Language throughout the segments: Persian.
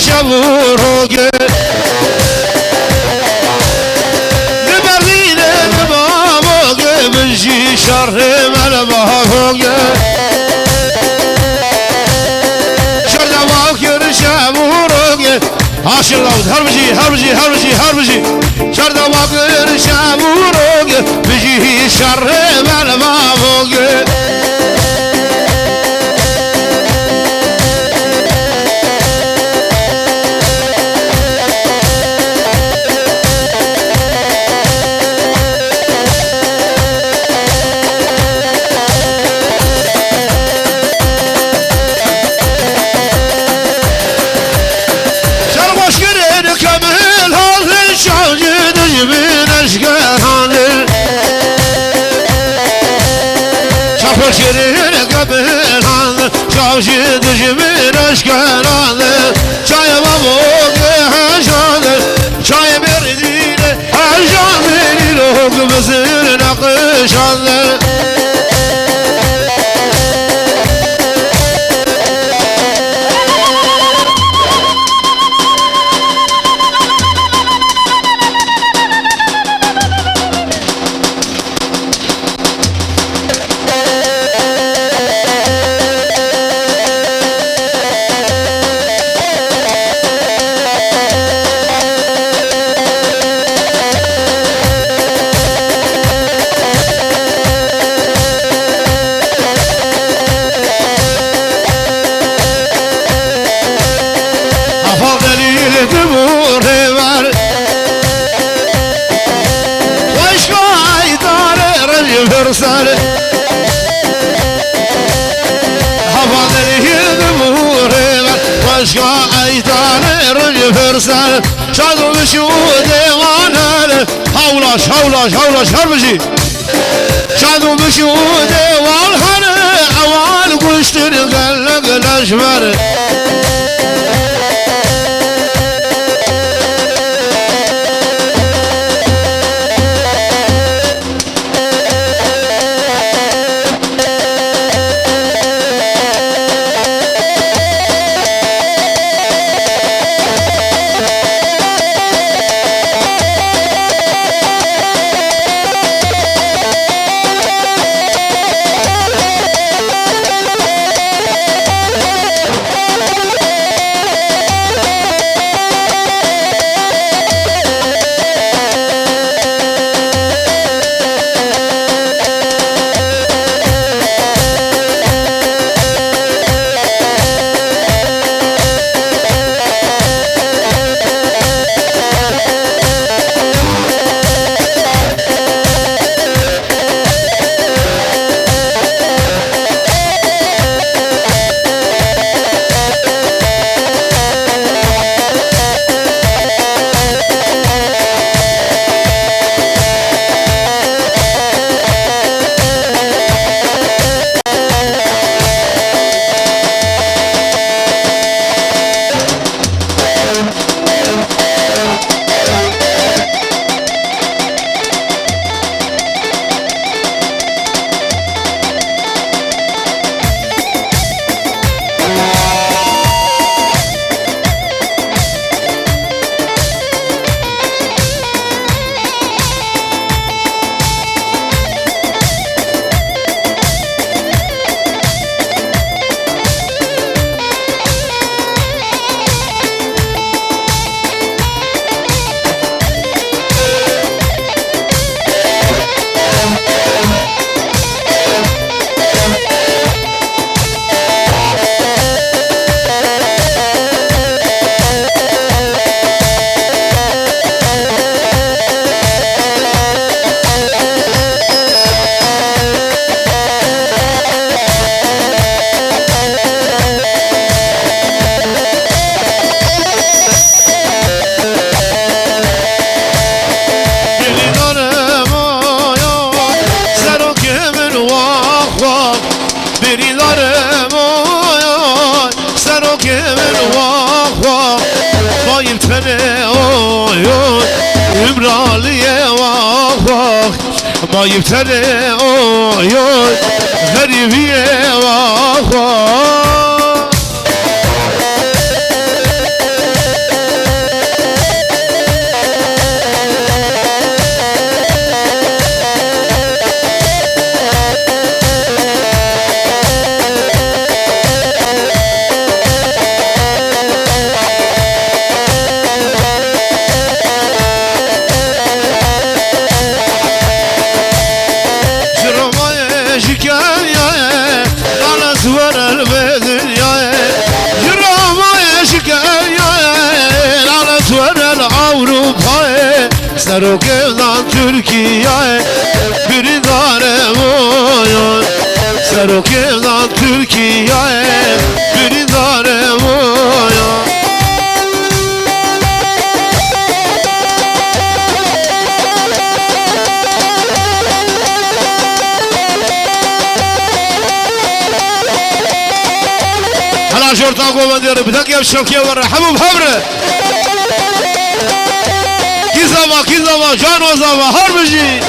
شبوروگه نبرین نبابوگه بجی شر من بابوگه شر دواکر شبوروگه عاشق داود هر بجی شر دواکر شبوروگه بجی شر من بابوگه شیرین قبلان شاوشی دشمن اشکران چای بابوگه هشان چای بردین هشان بینی رو بزن نقشان سر حفاظه دموره واشقا ایتان رج فرسر شادو بشو دیوانه حولاش هر بجی شادو بشو دیوانه اوان گوشتر قلق لشمر ما يبتلي عيون غريبية واخوة سرکردن ترکیه بریدارم اویان سرکردن ترکیه بریدارم اویان حالا جورتا گوبندی رو بدن که شوکیه و رحمو بحبره کی زوا جان و زوا هر بجی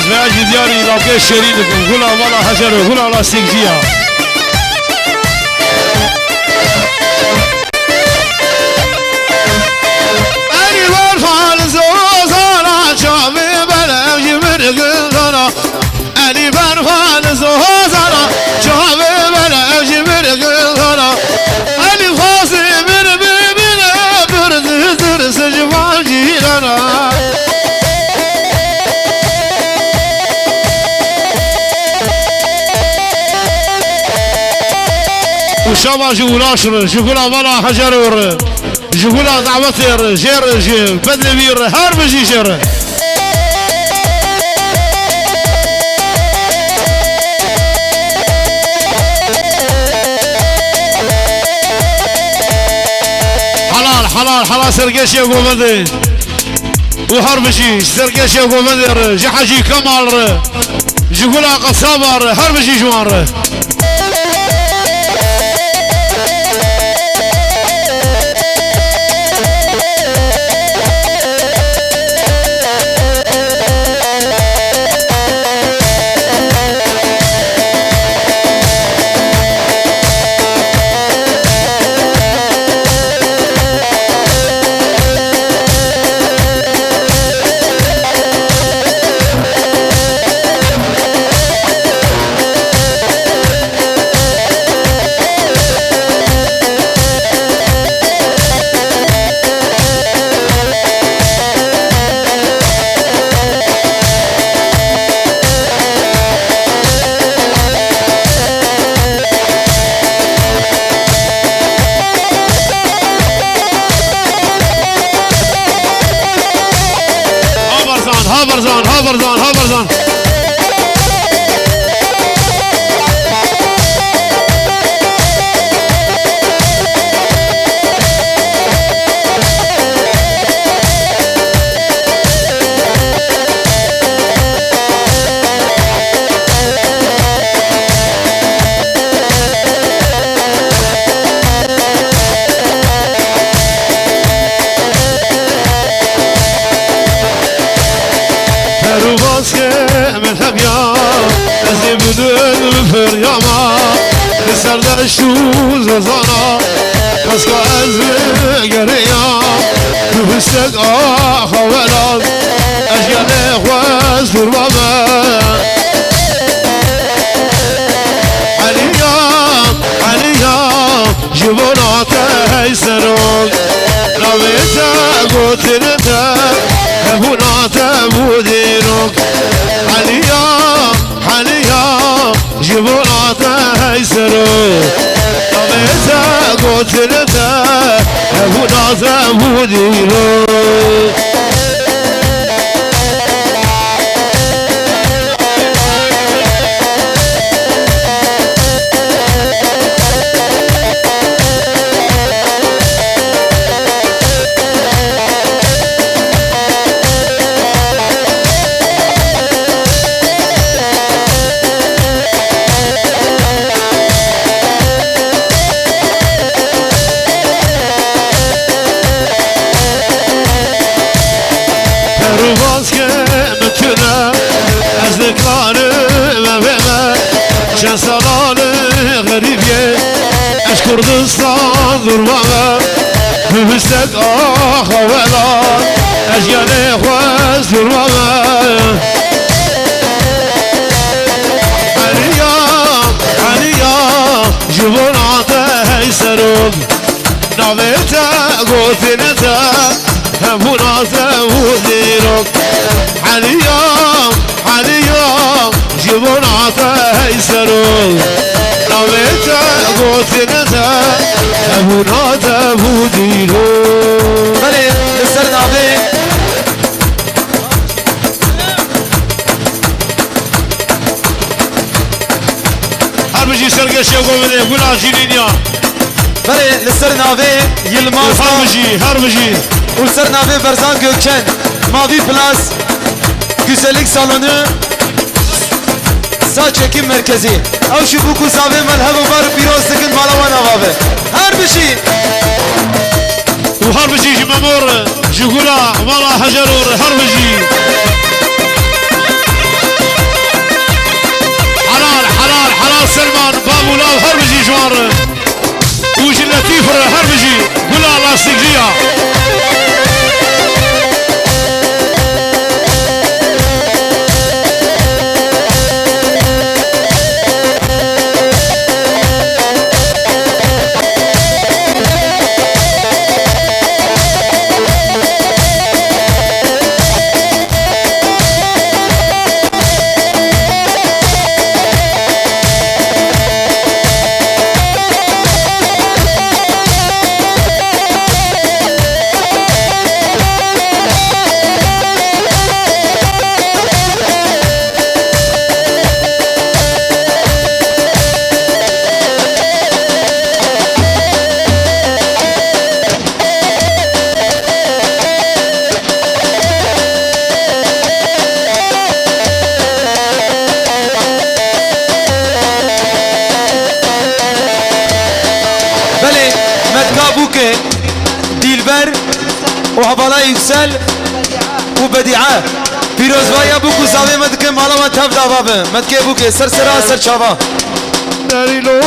ازواج دیاری راکه شرید کن گلا والا حجر گلا والا سیگزیا ای بار فالز زارا چاوی بلم جمر گلزارا ای بار فالز زارا چاوی بلم جمر گلزارا ای فاسی بر ببینه برد درس جوان جیرانا وشما جولا شر جولا ولا حجر جولا دعوتر جر بدبير هار بجي جر حلال سرقش يا قومندي وهار بجي سرقش يا قومندي جحجي كمال جولا قصابر هار بجي جوار هابرزان مذهب يا زي بدون فريما سردار شو زانا بس كأز جريا بستك خوالات أشياء خواز دربابا عليا جبنا تيسرون نويتا قتلتا هبنا تبودينك عليا جبنا تيسرون نويتا قتلتا هبنا تبودينك كردستان ضربها بمستك خوالات أشياء خواز ضربها عليا جبنا تيسرون نويتا قتلتا هبنا تبودينك عليا جبنا تيسرون نويتا قتلتا هبنا تبودينك بله لسر نابه هربجي سرقش يقول منه قول عجينينيا بله لسر نابه يلماز هربجي ولسر نابه برزان gökçen mavi plus güzellik salonu sağ çekim merkezi av şu bu kuzave melhebe var biraz tıkın malavan avabe her bir şey وهربجي جمامور جغولا مالا حجرور هربجي حلال سلمان بابولا هربجي جوار وجي لطيفر هربجي قولا لاستيقيا ديلبر وحبالا يكسل وبديعة بيروزوايا بوكو زاوية مدكي مالا ما تفدا بابا مدكي بوكي سرسرا سرچاوا دليلو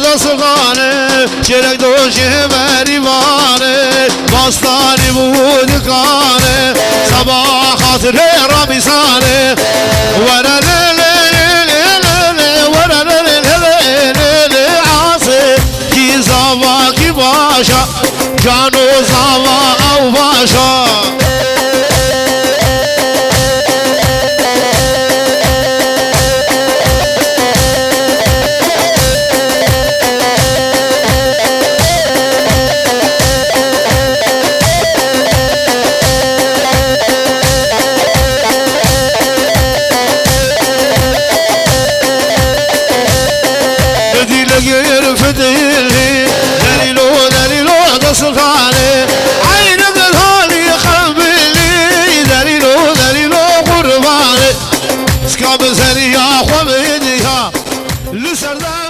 دا سغانه چرک دوشه بریوانه باستانی بودکانه sabah خاطره رمیسانه زاوا کی باشا جانو زاوا او باشا بدي لغير فديلي دليلو قصفاني عينك الهالي خبيلي دليلو قرباني سكاب زريا خوبيديها لسردان